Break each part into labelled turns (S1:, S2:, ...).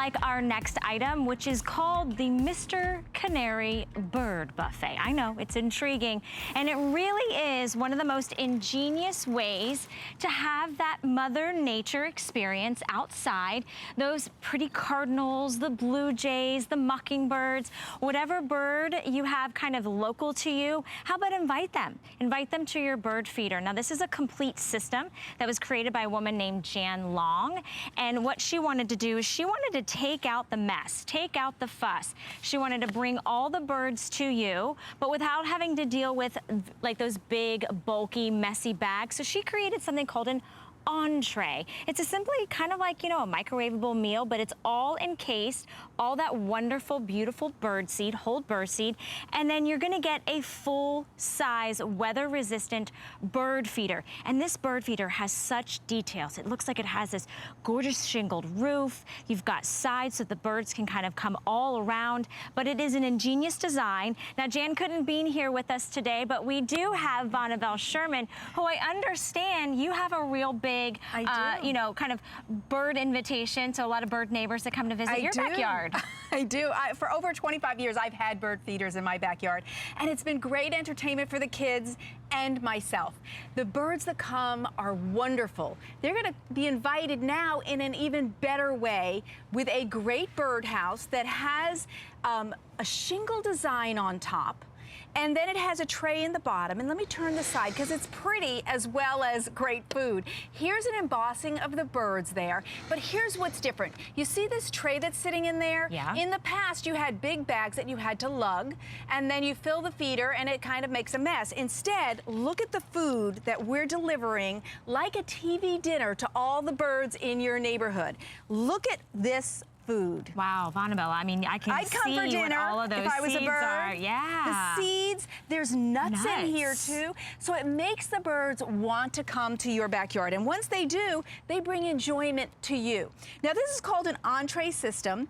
S1: Like our next item, which is called the Mr. Canary Bird Buffet. I know, it's intriguing, and it really is one of the most ingenious ways to have that Mother Nature experience outside. Those pretty cardinals, the blue jays, the mockingbirds, whatever bird you have kind of local to you, how about invite them? Invite them to your bird feeder. Now, this is a complete system that was created by a woman named Jan Long, and what she wanted to do is she wanted to take out the mess, take out the fuss. She wanted to bring all the birds to you, but without having to deal with like those big, bulky, messy bags. So she created something called an entree. It's simply kind of like, you know, a microwavable meal, but it's all encased, all that wonderful, beautiful bird seed, whole bird seed, and then you're gonna get a full-size, weather-resistant bird feeder. And this bird feeder has such details. It looks like it has this gorgeous shingled roof. You've got sides so the birds can kind of come all around, but it is an ingenious design. Now, Jan couldn't be here with us today, but we do have Vonabelle Sherman, who I understand you have a real big you know, kind of bird invitation, so a lot of bird neighbors that come to visit your backyard.
S2: I do. For over 25 years, I've had bird feeders in my backyard, and it's been great entertainment for the kids and myself. The birds that come are wonderful. They're going to be invited now in an even better way with a great birdhouse that has a shingle design on top. And then it has a tray in the bottom. And let me turn this side because it's pretty as well as great food. Here's an embossing of the birds there. But here's what's different. You see this tray that's sitting in there?
S1: Yeah.
S2: In the past, you had big bags that you had to lug, and then you fill the feeder and it kind of makes a mess. Instead, look at the food that we're delivering like a TV dinner to all the birds in your neighborhood. Look at this food.
S1: Wow, Vonabelle, I mean, I can see what all of those
S2: if I was
S1: seeds
S2: a bird.
S1: are. Yeah.
S2: The seeds, there's nuts in here too. So it makes the birds want to come to your backyard. And once they do, they bring enjoyment to you. Now, this is called an entree system.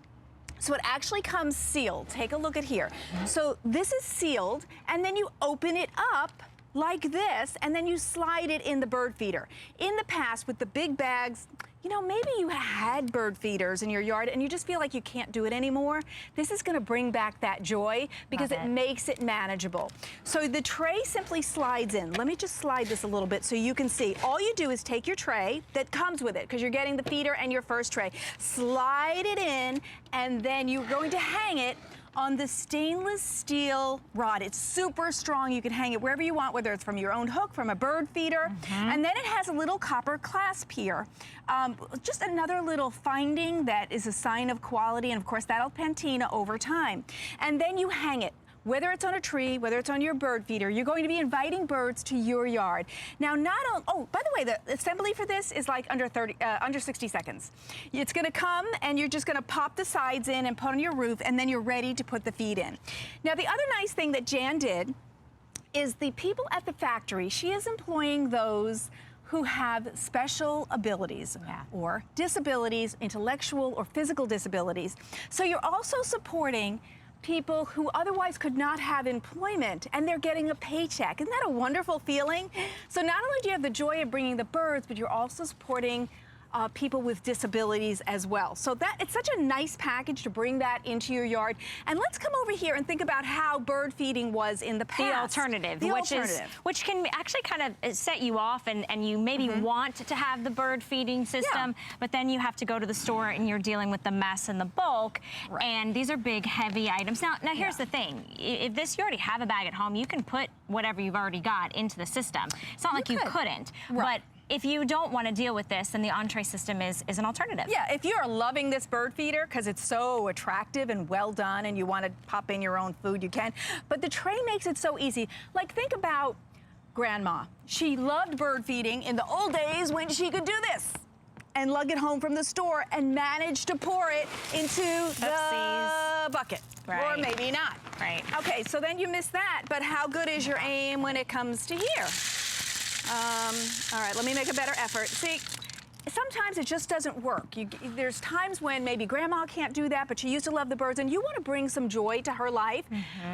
S2: So it actually comes sealed. Take a look at here. So this is sealed, and then you open it up like this, and then you slide it in the bird feeder. In the past, with the big bags, you know, maybe you had bird feeders in your yard and you just feel like you can't do it anymore. This is gonna bring back that joy because it makes it manageable. So the tray simply slides in. Let me just slide this a little bit so you can see. All you do is take your tray that comes with it, because you're getting the feeder and your first tray, slide it in, and then you're going to hang it on the stainless steel rod. It's super strong. You can hang it wherever you want, whether it's from your own hook, from a bird feeder. And then it has a little copper clasp here. Just another little finding that is a sign of quality, and of course that'll patina over time. And then you hang it. Whether it's on a tree, whether it's on your bird feeder, you're going to be inviting birds to your yard. Now, oh, by the way, the assembly for this is like under 60 seconds. It's gonna come and you're just gonna pop the sides in and put on your roof, and then you're ready to put the feed in. Now, the other nice thing that Jan did is the people at the factory, she is employing those who have special abilities or disabilities, intellectual or physical disabilities. So you're also supporting people who otherwise could not have employment, and they're getting a paycheck. Isn't that a wonderful feeling? So not only do you have the joy of bringing the birds, but you're also supporting people with disabilities as well. So it's such a nice package to bring that into your yard. And let's come over here and think about how bird feeding was in the past.
S1: The alternative, which can actually kind of set you off, and you maybe want to have the bird feeding system, but then you have to go to the store and you're dealing with the mess and the bulk. And these are big, heavy items. Now here's the thing. If you already have a bag at home, you can put whatever you've already got into the system. It's not like you couldn't, but if you don't want to deal with this, then the entree system is an alternative.
S2: Yeah, if you're loving this bird feeder because it's so attractive and well done and you want to pop in your own food, you can. But the tray makes it so easy. Like, think about Grandma. She loved bird feeding in the old days when she could do this and lug it home from the store and manage to pour it into the bucket. Or maybe not. Okay, so then you miss that, but how good is your aim when it comes to here? All right, let me make a better effort. See, sometimes it just doesn't work. There's times when maybe grandma can't do that, but she used to love the birds, and you want to bring some joy to her life.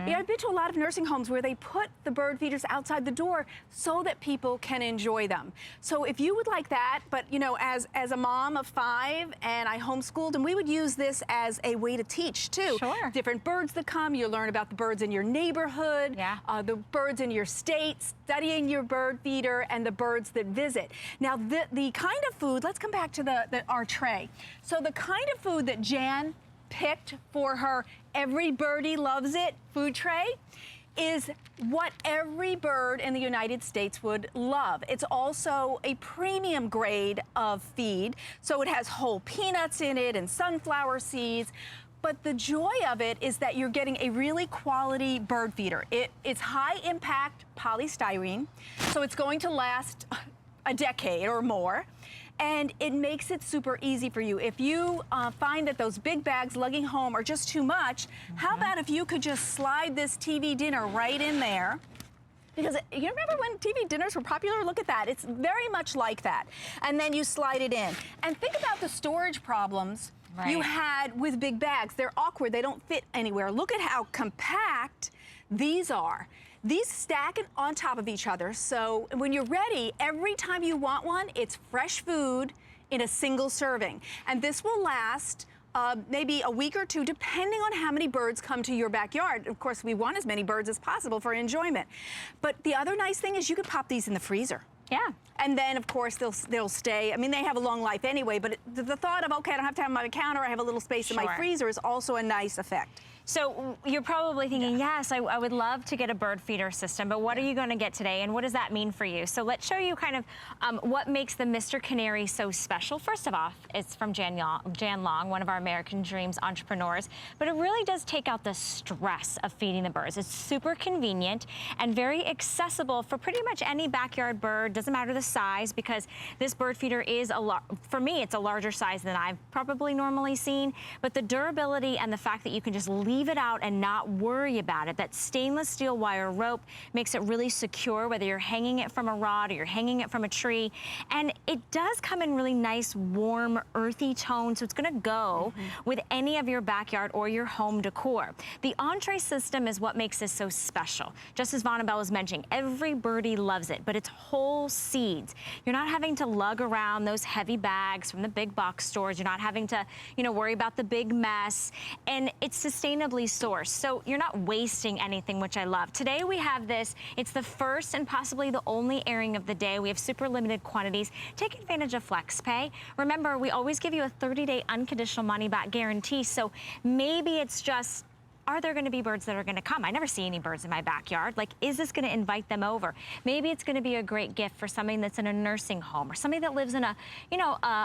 S2: Yeah, I've been to a lot of nursing homes where they put the bird feeders outside the door so that people can enjoy them. So if you would like that, but you know, as a mom of 5 and I homeschooled, and we would use this as a way to teach too. Sure. Different birds that come, you learn about the birds in your neighborhood, the birds in your state, studying your bird feeder, and the birds that visit. Now the kind of food, let's come back to our tray. So the kind of food that Jan picked for her Every Birdie Loves It food tray is what every bird in the United States would love. It's also a premium grade of feed, so it has whole peanuts in it and sunflower seeds. But the joy of it is that you're getting a really quality bird feeder. It's high impact polystyrene, so it's going to last a decade or more. And it makes it super easy for you. If you find that those big bags lugging home are just too much, how about if you could just slide this TV dinner right in there? Because you remember when TV dinners were popular? Look at that. It's very much like that. And then you slide it in. And think about the storage problems you had with big bags. They're awkward. They don't fit anywhere. Look at how compact these are. These stack on top of each other, so when you're ready, every time you want one, it's fresh food in a single serving. And this will last maybe a week or two, depending on how many birds come to your backyard. Of course, we want as many birds as possible for enjoyment. But the other nice thing is you could pop these in the freezer. Yeah. And then, of course, they'll stay. I mean, they have a long life anyway, but the thought of, okay, I don't have to have them on my counter, I have a little space in my freezer is also a nice effect.
S1: So you're probably thinking, yes, I would love to get a bird feeder system, but what are you going to get today, and what does that mean for you? So let's show you kind of what makes the Mr. Canary so special. First of all, it's from Jan Long, one of our American Dreams entrepreneurs, but it really does take out the stress of feeding the birds. It's super convenient and very accessible for pretty much any backyard bird. Doesn't matter the size, because this bird feeder is for me, it's a larger size than I've probably normally seen, but the durability and the fact that you can just leave it out and not worry about it. That stainless steel wire rope makes it really secure, whether you're hanging it from a rod or you're hanging it from a tree. And it does come in really nice, warm, earthy tones, so it's gonna go with any of your backyard or your home decor. The entree system is what makes this so special. Just as Vonabelle was mentioning, every birdie loves it, but it's whole seeds. You're not having to lug around those heavy bags from the big box stores. You're not having to, worry about the big mess. And it's sustainably sourced, so you're not wasting anything, which I love. Today we have this. It's the first and possibly the only airing of the day. We have super limited quantities. Take advantage of FlexPay. Remember, we always give you a 30-day unconditional money-back guarantee, so maybe it's just, are there going to be birds that are going to come? I never see any birds in my backyard. Like, is this going to invite them over? Maybe it's going to be a great gift for somebody that's in a nursing home, or somebody that lives in a,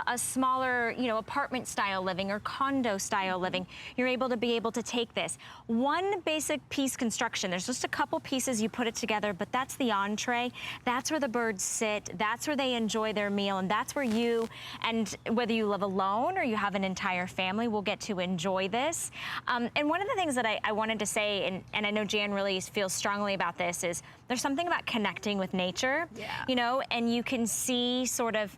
S1: a smaller, apartment style living or condo style living. You're able to take this. One basic piece construction. There's just a couple pieces, you put it together, but that's the entree. That's where the birds sit. That's where they enjoy their meal, and that's where you, and whether you live alone or you have an entire family, will get to enjoy this. And one of the things that I wanted to say, and I know Jan really feels strongly about this, is there's something about connecting with nature, and you can see sort of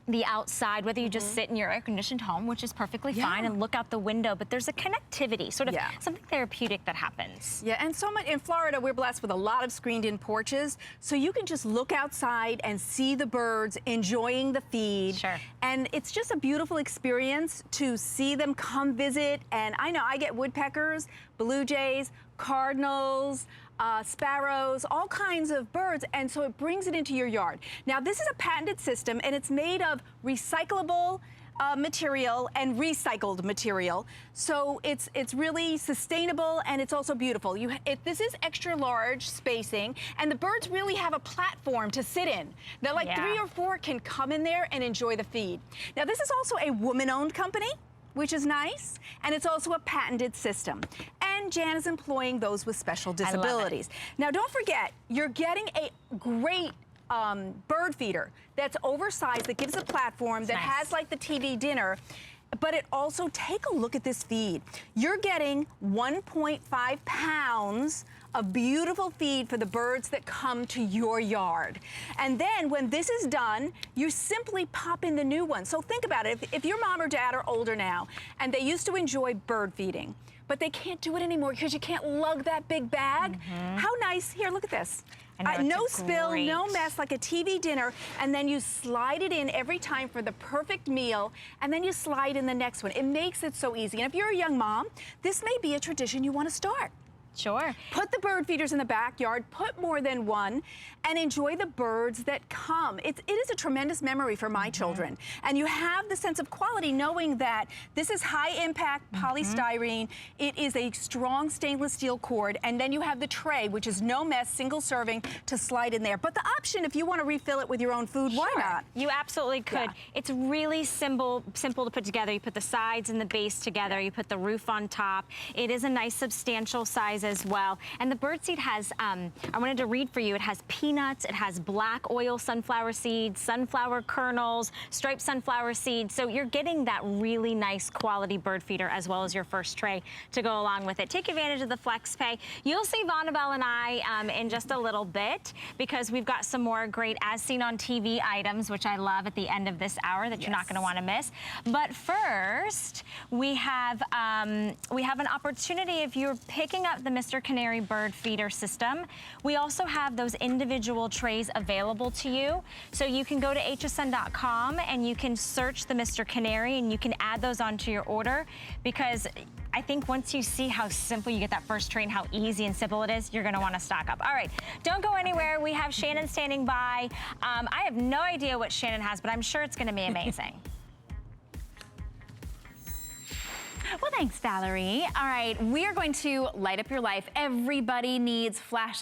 S1: the outside, whether you just sit in your air-conditioned home, which is perfectly fine, and look out the window, but there's a connectivity, sort of something therapeutic that happens. Yeah, and so much in Florida, we're blessed with a lot of screened-in porches, so you can just look outside and see the birds enjoying the feed. Sure. And it's just a beautiful experience to see them come visit, and I know I get woodpeckers, blue jays, cardinals, sparrows, all kinds of birds, and so it brings it into your yard. Now, this is a patented system, and it's made of recyclable material and recycled material, so it's really sustainable, and it's also beautiful. This is extra large spacing, and the birds really have a platform to sit in. They're like 3 or 4 can come in there and enjoy the feed. Now, this is also a woman-owned company, which is nice, and it's also a patented system. And Jan is employing those with special disabilities. Now, don't forget, you're getting a great bird feeder that's oversized, that gives a platform, that has like the TV dinner.
S2: But it also, take a look at this feed. You're getting 1.5 pounds of beautiful feed for the birds that come to your yard. And then when this is done, you simply pop in the new one. So think about it. If your mom or dad are older now and they used to enjoy bird feeding, but they can't do it anymore because you can't lug that big bag. How nice. Here, look at this. No spill, no mess, like a TV dinner, and then you slide it in every time for the perfect meal, and then you slide in the next one. It makes it so easy. And if you're a young mom, this may be a tradition you want to start.
S1: Sure.
S2: Put the bird feeders in the backyard, put more than one, and enjoy the birds that come. It is a tremendous memory for my children. And you have the sense of quality knowing that this is high impact polystyrene, it is a strong stainless steel cord, and then you have the tray, which is no mess, single serving, to slide in there. But the option, if you want to refill it with your own food, why not?
S1: You absolutely could. Yeah. It's really simple to put together. You put the sides and the base together, you put the roof on top. It is a nice substantial size as well. And the birdseed has, I wanted to read for you, it has peanuts, it has black oil sunflower seeds, sunflower kernels, striped sunflower seeds. So you're getting that really nice quality bird feeder as well as your first tray to go along with it. Take advantage of the flex pay. You'll see Vonabelle and I in just a little bit because we've got some more great as seen on TV items, which I love at the end of this hour that you're not going to want to miss. But first, we have an opportunity if you're picking up the Mr. Canary bird feeder system. We also have those individual trays available to you. So you can go to hsn.com and you can search the Mr. Canary and you can add those onto your order, because I think once you see how simple you get that first tray and how easy and simple it is, you're gonna wanna stock up. All right, don't go anywhere. We have Shannon standing by. I have no idea what Shannon has, but I'm sure it's gonna be amazing.
S3: Well, thanks, Valerie. All right, we are going to light up your life. Everybody needs flashlights.